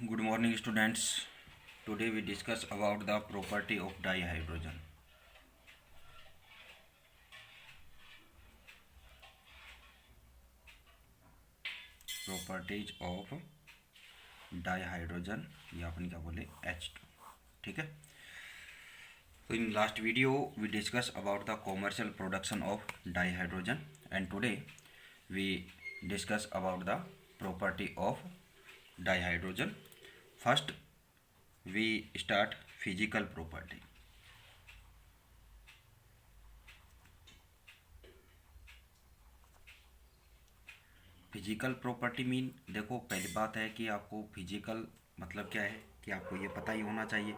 Good morning, students. Today we discuss about the property of dihydrogen. Properties of dihydrogen या अपन क्या बोले H2. ठीक है. So in last video we discussed about the commercial production of dihydrogen, and today we discuss about the property of dihydrogen. First we start physical property. Physical property mean, देखो पहली बात है कि आपको फिजिकल मतलब क्या है कि आपको ये पता ही होना चाहिए.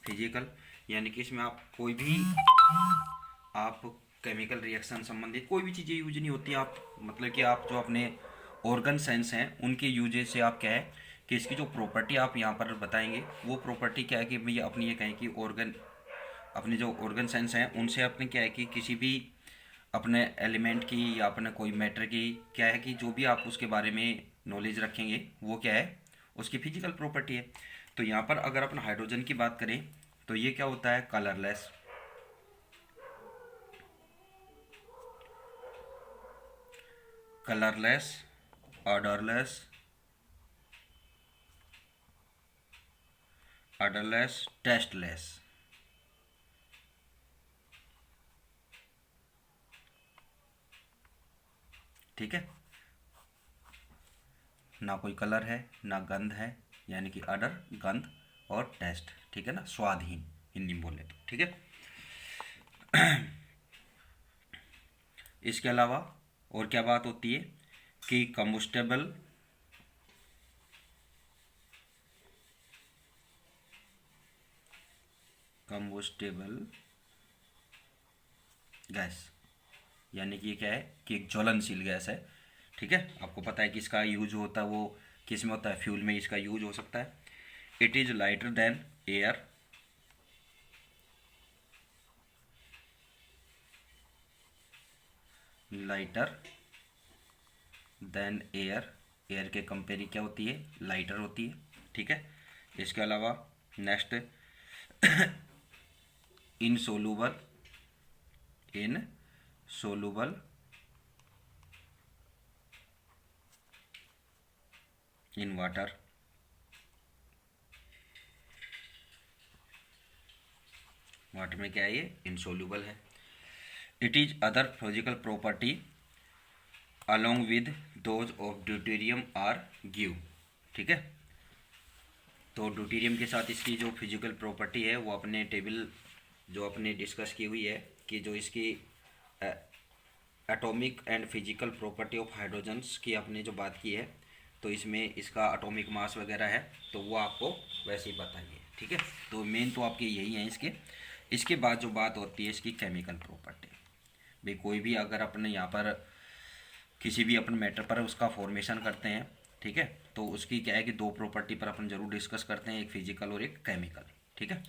फिजिकल यानी कि इसमें आप कोई भी आप केमिकल रिएक्शन संबंधित कोई भी चीज़ें यूज नहीं होती. आप मतलब कि आप जो अपने ऑर्गन सेंस हैं उनके यूजेज से आप क्या है कि इसकी जो प्रॉपर्टी आप यहाँ पर बताएंगे वो प्रॉपर्टी क्या है कि भैया अपनी ये कहें कि ऑर्गन अपने जो ऑर्गन सेंस हैं उनसे अपने क्या है कि किसी भी अपने एलिमेंट की या अपने कोई मैटर की क्या है कि जो भी आप उसके बारे में नॉलेज रखेंगे वो क्या है उसकी फिजिकल प्रॉपर्टी है. तो यहाँ पर अगर अपन हाइड्रोजन की बात करें तो ये क्या होता है, colourless, colourless, odourless, odourless, tasteless. ठीक है, ना कोई कलर है ना गंध है, यानी कि अडर, गंध और टेस्ट. ठीक है ना, स्वादहीन हिंदी में बोले तो. ठीक है. इसके अलावा और क्या बात होती है कि कंबस्टेबल, कंबस्टेबल गैस, यानी कि ये क्या है कि एक ज्वलनशील गैस है. ठीक है, आपको पता है कि इसका यूज होता है वो किस में होता है, फ्यूल में इसका यूज हो सकता है. It is lighter than air, lighter than air, air के कंपेयर क्या होती है, लाइटर होती है. ठीक है. इसके अलावा next insoluble, insoluble in water, water में क्या है ये इनसोल्यूबल है. It is other physical property along with those of deuterium are give. ठीक है, तो ड्यूटेरियम के साथ इसकी जो फिजिकल प्रॉपर्टी है वो अपने टेबल जो अपने डिस्कस की हुई है कि जो इसकी atomic and physical property of hydrogens की आपने जो बात की है तो इसमें इसका एटॉमिक मास वगैरह है तो वो आपको वैसे ही बताइए. ठीक है, तो मेन तो आपके यही हैं इसके. इसके बाद जो बात होती है इसकी केमिकल प्रॉपर्टी. भाई कोई भी अगर अपने यहाँ पर किसी भी अपन मैटर पर उसका फॉर्मेशन करते हैं, ठीक है, तो उसकी क्या है कि दो प्रॉपर्टी पर अपन जरूर डिस्कस करते हैं, एक फिजिकल और एक केमिकल. ठीक है,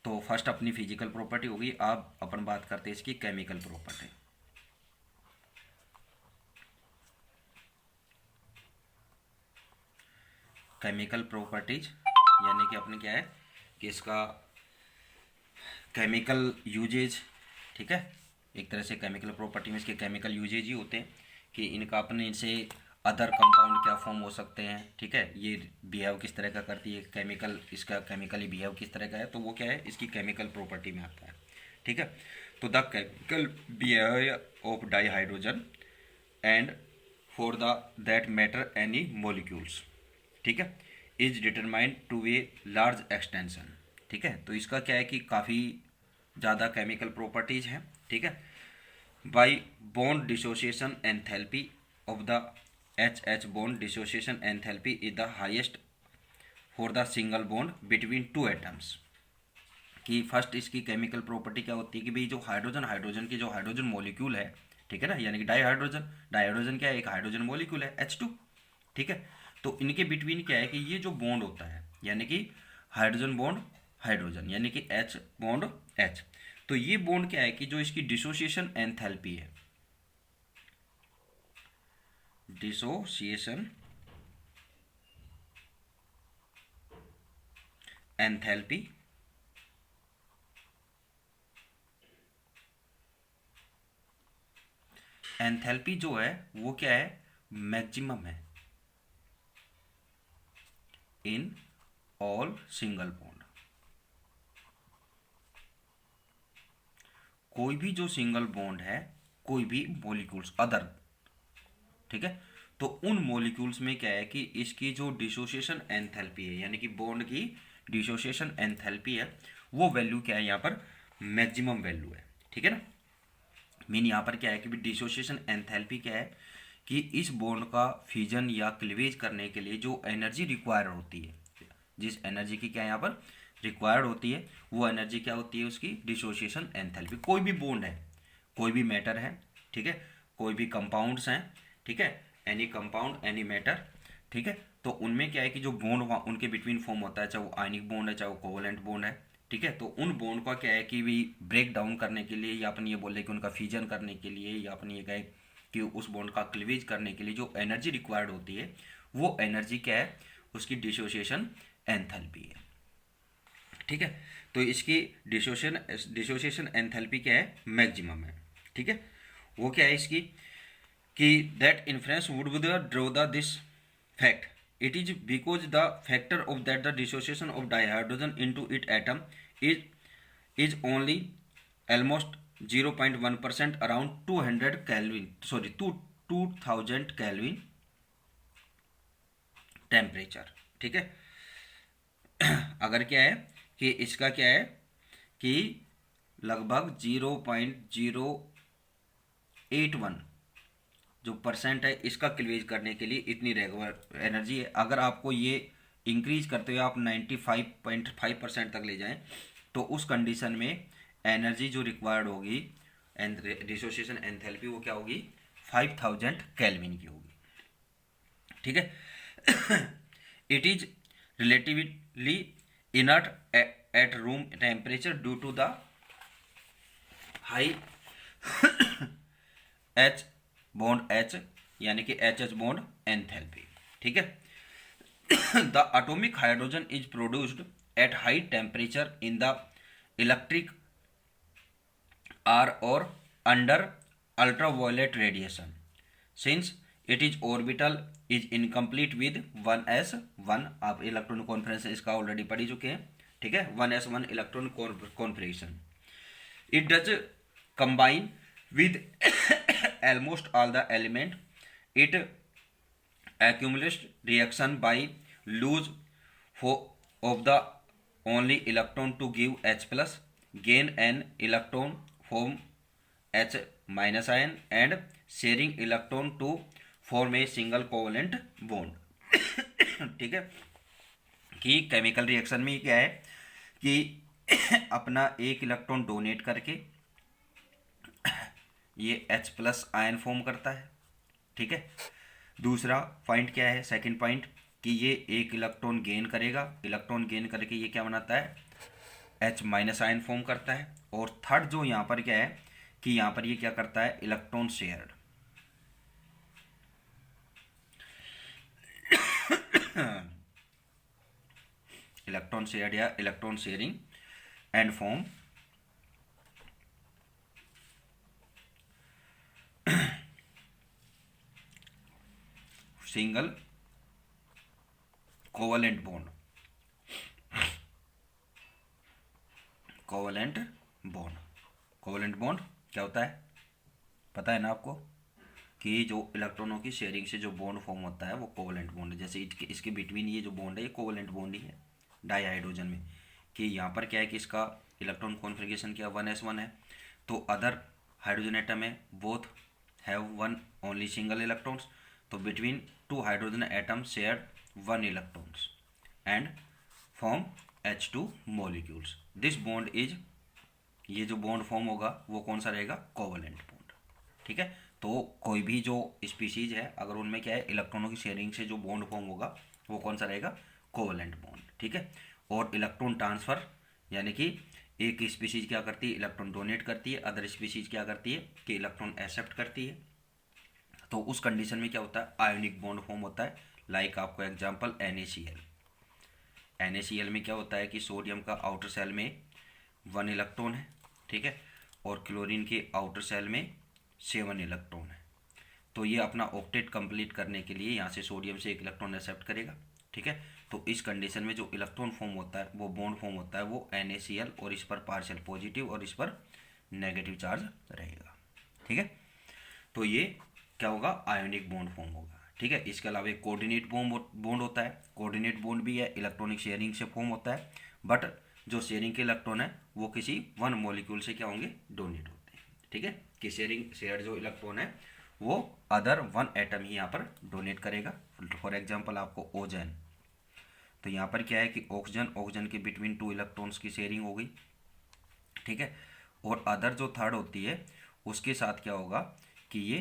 तो फर्स्ट अपनी फिजिकल प्रॉपर्टी होगी, अब अपन बात करते हैं इसकी केमिकल प्रॉपर्टी. केमिकल प्रॉपर्टीज यानी कि अपने क्या है कि इसका केमिकल यूजेज. ठीक है, एक तरह से केमिकल प्रॉपर्टी में इसके केमिकल यूजेज ही होते हैं कि इनका अपने इनसे अदर कंपाउंड क्या फॉर्म हो सकते हैं. ठीक है, ये बिहेव किस तरह का करती है केमिकल, इसका केमिकली बिहेव किस तरह का है, तो वो क्या है इसकी केमिकल प्रॉपर्टी में आता है. ठीक है, तो the chemical behaviour of dihydrogen and for the that matter any molecules. ठीक है, is determined to a large extension. ठीक है, तो इसका क्या है कि काफ़ी ज़्यादा केमिकल प्रॉपर्टीज हैं. ठीक है, by bond dissociation enthalpy of the H H bond dissociation enthalpy is the highest for the single bond between two atoms. कि फर्स्ट इसकी केमिकल प्रॉपर्टी क्या होती है कि भाई जो हाइड्रोजन हाइड्रोजन की जो हाइड्रोजन मॉलिक्यूल है, ठीक है ना, यानी कि डाईहाइड्रोजन, डाईहाइड्रोजन क्या है, एक हाइड्रोजन मॉलिक्यूल है H2. ठीक है, तो इनके बिटवीन क्या है कि ये जो बॉन्ड होता है यानी कि हाइड्रोजन बॉन्ड हाइड्रोजन यानी कि H बॉन्ड H, तो ये बॉन्ड क्या है कि जो इसकी डिसोसिएशन एंथैल्पी है, डिसोसिएशन एंथैल्पी एंथैल्पी जो है वो क्या है, मैक्सिमम है इन ऑल सिंगल बॉन्ड। कोई भी जो सिंगल बॉन्ड है, कोई भी मॉलिक्यूल्स अदर, ठीक है, तो उन मॉलिक्यूल्स में क्या है कि इसकी जो डिसोसिएशन एंथैल्पी है, यानी कि बॉन्ड की डिसोसिएशन एंथैल्पी है, वो वैल्यू क्या है यहाँ पर, मैक्सिमम वैल्यू है, ठीक है ना। मीन यहाँ पर क्या है कि डिसोसिएशन एंथैल्पी क्या है कि इस बॉन्ड का फ्यूजन या क्लीवेज करने के लिए जो एनर्जी रिक्वायर्ड होती है, जिस एनर्जी की क्या यहाँ पर रिक्वायर्ड होती है, वो एनर्जी क्या होती है, उसकी डिसोसिएशन एंथैल्पी। कोई भी बॉन्ड है, कोई भी मैटर है, ठीक है, कोई भी कंपाउंड्स हैं, ठीक है, एनी कंपाउंड एनी मैटर, ठीक है, तो उनमें क्या है कि जो बॉन्ड उनके बिटवीन फॉर्म होता है, चाहे वो आयनिक बॉन्ड है चाहे वो कोवलेंट बॉन्ड है, ठीक है, तो उन बॉन्ड का क्या है कि भी ब्रेक डाउन करने के लिए, या अपन ये बोले कि उनका फ्यूजन करने के लिए, या अपन ये कहे कि उस बॉन्ड का क्लीवेज करने के लिए जो एनर्जी रिक्वायर्ड होती है, वो एनर्जी क्या है, उसकी डिसोसिएशन एंथैल्पी है, ठीक है। तो इसकी डिसोसिएशन एंथैल्पी क्या है, मैक्सिमम है, ठीक है। वो क्या है इसकी कि that influence would be draw the this fact, it is because the factor of that the dissociation of dihydrogen into its atom is only almost 0.1% around 200 Kelvin, sorry 2000 Kelvin temperature, ठीक है। अगर क्या है कि इसका क्या है कि लगभग 0.081 जो परसेंट है, इसका क्लीवेज करने के लिए इतनी रेगुलर एनर्जी है। अगर आपको ये इंक्रीज करते हुए आप 95.5% तक ले जाएं, तो उस कंडीशन में एनर्जी जो रिक्वायर्ड होगी डिसोसिएशन एंथैल्पी, वो क्या होगी, 5000 केल्विन की होगी, ठीक है। It is relatively inert at room temperature due to the high H bond H, यानी कि एच एच बॉन्ड एंथैल्पी, ठीक है। The atomic hydrogen is produced at high temperature in the electric arc और under ultraviolet radiation since it is orbital is incomplete with 1s1। आप electron configuration इसका already पढ़ी चुके हैं, ठीक है, 1s1 electron configuration. It does combine with almost all the element. It accumulates reaction by lose of the only electron to give H plus, gain an electron form H minus ion and sharing electron to form a single covalent bond। ठीक है, कि chemical reaction में क्या है कि अपना एक electron donate करके ये H प्लस आयन फॉर्म करता है, ठीक है। दूसरा पॉइंट क्या है, सेकंड पॉइंट, कि ये एक इलेक्ट्रॉन गेन करेगा, इलेक्ट्रॉन गेन करके ये क्या बनाता है, H माइनस आयन फॉर्म करता है। और थर्ड जो यहाँ पर क्या है कि यहाँ पर ये क्या करता है, इलेक्ट्रॉन शेयर्ड, इलेक्ट्रॉन शेयर्ड या electron sharing and form single covalent bond. Covalent bond, covalent bond क्या होता है, पता है ना आपको, कि जो इलेक्ट्रॉनों की शेयरिंग से जो बॉन्ड फॉर्म होता है वो कोवलेंट बॉन्ड है। जैसे इसके बिटवीन ये जो बॉन्ड है ये कोवलेंट बॉन्ड ही है डाईहाइड्रोजन में, कि यहाँ पर क्या है कि इसका इलेक्ट्रॉन कॉन्फिगरेशन क्या 1s1 है, तो अदर हाइड्रोजन एटम है both have one only single electrons, तो between two hydrogen atom share one electrons and form H2 molecules. This bond is, ये जो बॉन्ड फॉर्म होगा वो कौन सा रहेगा, कोवलेंट बॉन्ड, ठीक है। तो कोई भी जो स्पीशीज है अगर उनमें क्या है इलेक्ट्रॉनों की शेयरिंग से जो बॉन्ड फॉर्म होगा वो कौन सा रहेगा, कोवलेंट बॉन्ड, ठीक है। और इलेक्ट्रॉन ट्रांसफर, यानी कि एक स्पीशीज क्या करती है, इलेक्ट्रॉन डोनेट करती है, अदर स्पीशीज क्या करती है कि इलेक्ट्रॉन एक्सेप्ट करती है। तो उस कंडीशन में क्या होता है, आयोनिक बॉन्ड फॉर्म होता है। लाइक आपको एग्जांपल NaCl, NaCl में क्या होता है कि सोडियम का आउटर सेल में 1 इलेक्ट्रॉन है, ठीक है, और क्लोरीन के आउटर सेल में 7 इलेक्ट्रॉन है। तो ये अपना ऑक्टेट कंप्लीट करने के लिए यहाँ से सोडियम से 1 इलेक्ट्रॉन एक्सेप्ट करेगा, ठीक है। तो इस कंडीशन में जो इलेक्ट्रॉन फॉर्म होता है, वो बॉन्ड फॉर्म होता है, वो NaCl, और इस पर पार्शियल पॉजिटिव और इस पर नेगेटिव चार्ज रहेगा, ठीक है। तो ये क्या होगा, आयोनिक बॉन्ड फॉर्म होगा, ठीक है। इसके अलावा एक कोऑर्डिनेट बॉन्ड होता है। कोऑर्डिनेट बॉन्ड भी है, इलेक्ट्रॉनिक शेयरिंग से फॉर्म होता है, बट जो शेयरिंग के इलेक्ट्रॉन है वो किसी 1 मॉलिक्यूल से क्या होंगे, डोनेट होते हैं, ठीक है। कि शेयर्ड जो इलेक्ट्रॉन है वो अदर 1 एटम ही यहाँ पर डोनेट करेगा। फॉर एग्जाम्पल आपको ओजन, तो यहाँ पर क्या है कि ऑक्सीजन के बिटवीन 2 इलेक्ट्रॉन्स की शेयरिंग हो गई, ठीक है। और अदर जो थर्ड होती है उसके साथ क्या होगा कि ये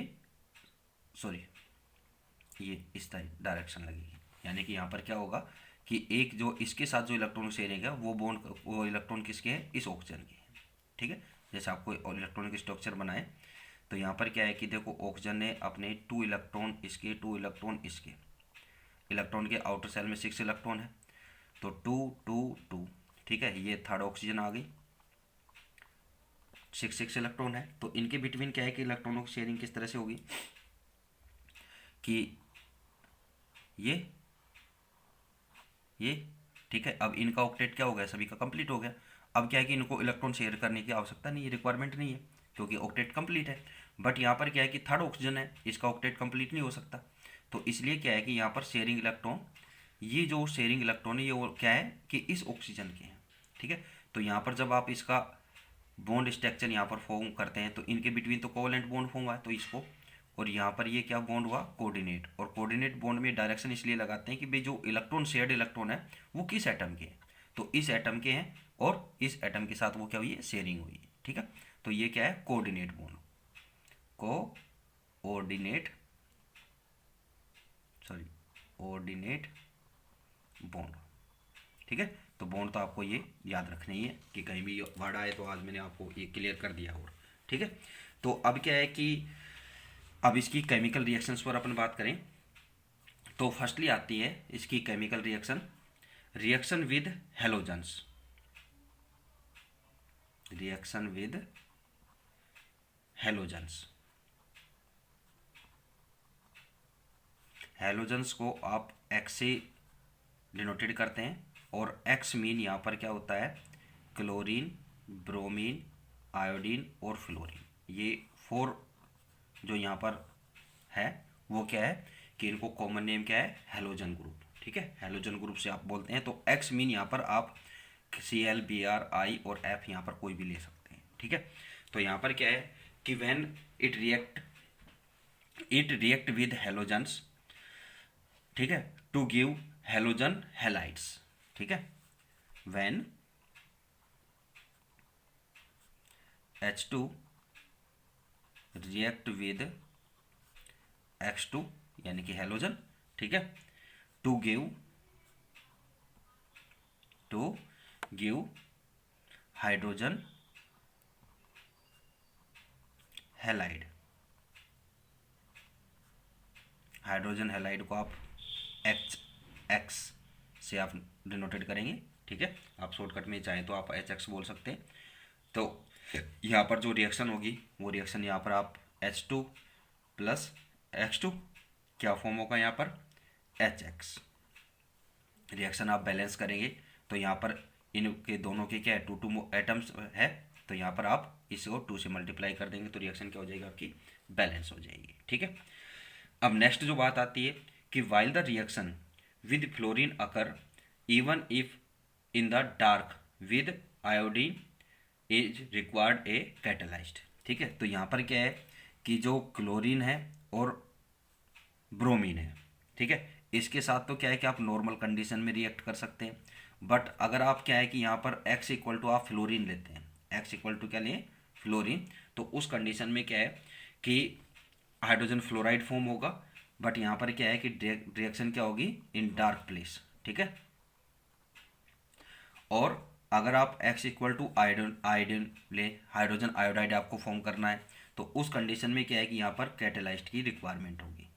इस डायरेक्शन लगेगी, यानी कि यहाँ पर क्या होगा कि एक जो इसके साथ जो इलेक्ट्रॉन शेयरिंग है वो इलेक्ट्रॉन किसके हैं, इस ऑक्सीजन के हैं, ठीक है। जैसे आपको इलेक्ट्रॉनिक स्ट्रक्चर बनाए, तो यहाँ पर क्या है कि देखो ऑक्सीजन ने अपने 2 इलेक्ट्रॉन इसके, 2 इलेक्ट्रॉन इसके, इलेक्ट्रॉन के आउटर सेल में 6 इलेक्ट्रॉन है, तो 2 2 2, ठीक है। ये थर्ड ऑक्सीजन आ गई, 6 इलेक्ट्रॉन है। तो इनके बिटवीन क्या है कि इलेक्ट्रॉनों की शेयरिंग किस तरह से होगी कि ये ठीक है। अब इनका ऑक्टेट क्या हो गया, सभी का कंप्लीट हो गया। अब क्या है कि इनको इलेक्ट्रॉन शेयर करने की आवश्यकता नहीं है, रिक्वायरमेंट नहीं है, क्योंकि ऑक्टेट कंप्लीट है। बट यहाँ पर क्या है कि थर्ड ऑक्सीजन है, इसका ऑक्टेट कंप्लीट नहीं हो सकता, तो इसलिए क्या है कि यहाँ पर शेयरिंग इलेक्ट्रॉन, ये जो शेयरिंग इलेक्ट्रॉन है ये वो क्या है कि इस ऑक्सीजन के हैं, ठीक है। तो यहाँ पर जब आप इसका बॉन्ड स्ट्रक्चर यहाँ पर फॉर्म करते हैं तो इनके बिटवीन तो कोवलेंट बॉन्ड फॉर्म हुआ है, तो इसको, और यहाँ पर ये क्या बॉन्ड हुआ, कोऑर्डिनेट। और कोऑर्डिनेट बॉन्ड में डायरेक्शन इसलिए लगाते हैं कि भाई जो इलेक्ट्रॉन शेयर्ड इलेक्ट्रॉन है वो किस एटम के हैं, तो इस एटम के हैं, और इस एटम के साथ वो क्या हुई है, शेयरिंग हुई है, ठीक है। तो ये क्या है, कोऑर्डिनेट बॉन्ड, कोऑर्डिनेट बॉन्ड, ठीक है। तो बॉन्ड तो आपको ये याद रखना ही है कि कहीं भी वर्ड आए तो आज मैंने आपको ये क्लियर कर दिया और, ठीक है। तो अब क्या है कि अब इसकी केमिकल रिएक्शंस पर अपन बात करें तो फर्स्टली आती है इसकी chemical reaction with halogens, halogens को आप X से डिनोटेड करते हैं, और X मीन यहाँ पर क्या होता है, क्लोरीन, ब्रोमीन, आयोडीन और फ्लोरीन। ये 4 जो यहाँ पर है वो क्या है कि इनको कॉमन नेम क्या है, हेलोजन ग्रुप, ठीक है। हेलोजन ग्रुप से आप बोलते हैं, तो X मीन यहाँ पर आप Cl, Br, I और F यहाँ पर कोई भी ले सकते हैं, ठीक है। तो यहाँ पर क्या है कि when it react with halogens, ठीक है, टू गिव हेलोजन हेलाइड्स, ठीक है। When H2 react with X2 यानी कि हेलोजन, ठीक है, to give hydrogen halide. Hydrogen halide को आप HX से आप डिनोटेड करेंगे, ठीक है। आप शॉर्टकट में चाहें तो आप HX बोल सकते हैं। तो यहाँ पर जो रिएक्शन होगी वो रिएक्शन यहाँ पर आप H2 प्लस X2 क्या फॉर्म होगा, यहाँ पर HX। रिएक्शन आप बैलेंस करेंगे तो यहाँ पर इनके दोनों के क्या है, 2 एटम्स है, तो यहाँ पर आप इसको 2 से मल्टीप्लाई कर देंगे तो रिएक्शन क्या हो जाएगी, आपकी बैलेंस हो जाएगी, ठीक है। अब नेक्स्ट जो बात आती है कि while the reaction with fluorine occur even if in the dark with iodine is required a catalyst, ठीक है। तो यहाँ पर क्या है कि जो क्लोरीन है और ब्रोमीन है, ठीक है, इसके साथ तो क्या है कि आप नॉर्मल कंडीशन में रिएक्ट कर सकते हैं, बट अगर आप क्या है कि यहाँ पर X इक्वल टू आप फ्लोरीन लेते हैं, X इक्वल टू क्या लें, फ्लोरीन, तो उस कंडीशन में क्या है कि हाइड्रोजन फ्लोराइड फॉर्म होगा, बट यहाँ पर क्या है कि रिएक्शन क्या होगी, इन डार्क प्लेस, ठीक है। और अगर आप X इक्वल टू आयोडीन ले, हाइड्रोजन आयोडाइड आपको फॉर्म करना है, तो उस कंडीशन में क्या है कि यहाँ पर कैटेलाइस्ट की रिक्वायरमेंट होगी,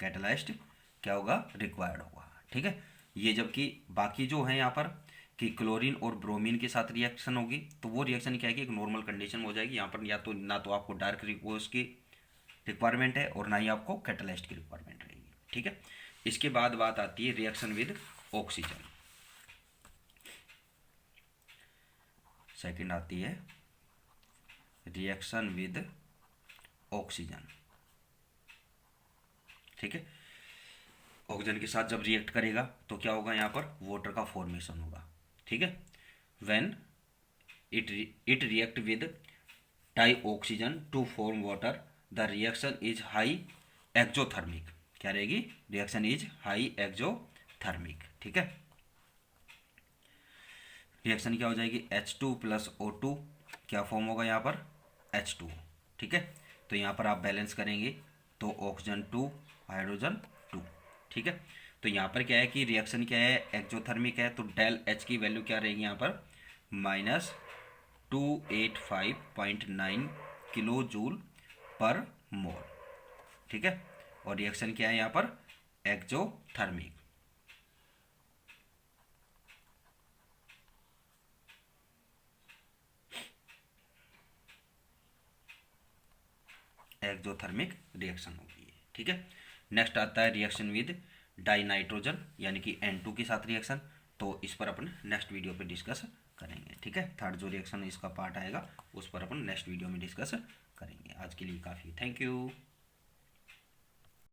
कैटेलाइस्ट क्या होगा, रिक्वायर्ड होगा, ठीक है। ये जबकि बाकी जो है यहाँ पर कि क्लोरीन और ब्रोमीन के साथ रिएक्शन होगी तो वो रिएक्शन क्या है कि एक नॉर्मल कंडीशन में हो जाएगी। यहाँ पर या तो ना तो आपको डार्क रिकोर्स की रिक्वायरमेंट है और ना ही आपको कैटलिस्ट की रिक्वायरमेंट रहेगी, ठीक है। इसके बाद बात आती है रिएक्शन विद ऑक्सीजन। सेकंड आती है रिएक्शन विद ऑक्सीजन, ठीक है। ऑक्सीजन के साथ जब रिएक्ट करेगा तो क्या होगा, यहाँ पर वाटर का फॉर्मेशन होगा, ठीक है। When it react with dioxygen to form water the reaction is high exothermic. क्या रहेगी, रिएक्शन इज हाई एक्जोथर्मिक, ठीक है। रिएक्शन क्या हो जाएगी, H2 प्लस O2 क्या फॉर्म होगा यहाँ पर H2, ठीक है। तो यहाँ पर आप बैलेंस करेंगे तो ऑक्सीजन 2 हाइड्रोजन 2, ठीक है। तो यहाँ पर क्या है कि रिएक्शन क्या है, एक्जोथर्मिक है, तो डेल H की वैल्यू क्या रहेगी यहाँ पर -285.9 किलो जूल पर मोल, ठीक है। और रिएक्शन क्या है यहाँ पर एक्जोथर्मिक। एक्जोथर्मिक रिएक्शन होगी ये, ठीक है। नेक्स्ट आता है रिएक्शन विद डाई नाइट्रोजन यानी कि N2 के साथ रिएक्शन। तो इस पर अपन नेक्स्ट वीडियो पे डिस्कस करेंगे, ठीक है। थर्ड जो रिएक्शन इसका पार्ट आएगा उस पर अपन नेक्स्ट वीडियो में डिस्कस करेंगे। आज के लिए काफ़ी, थैंक यू।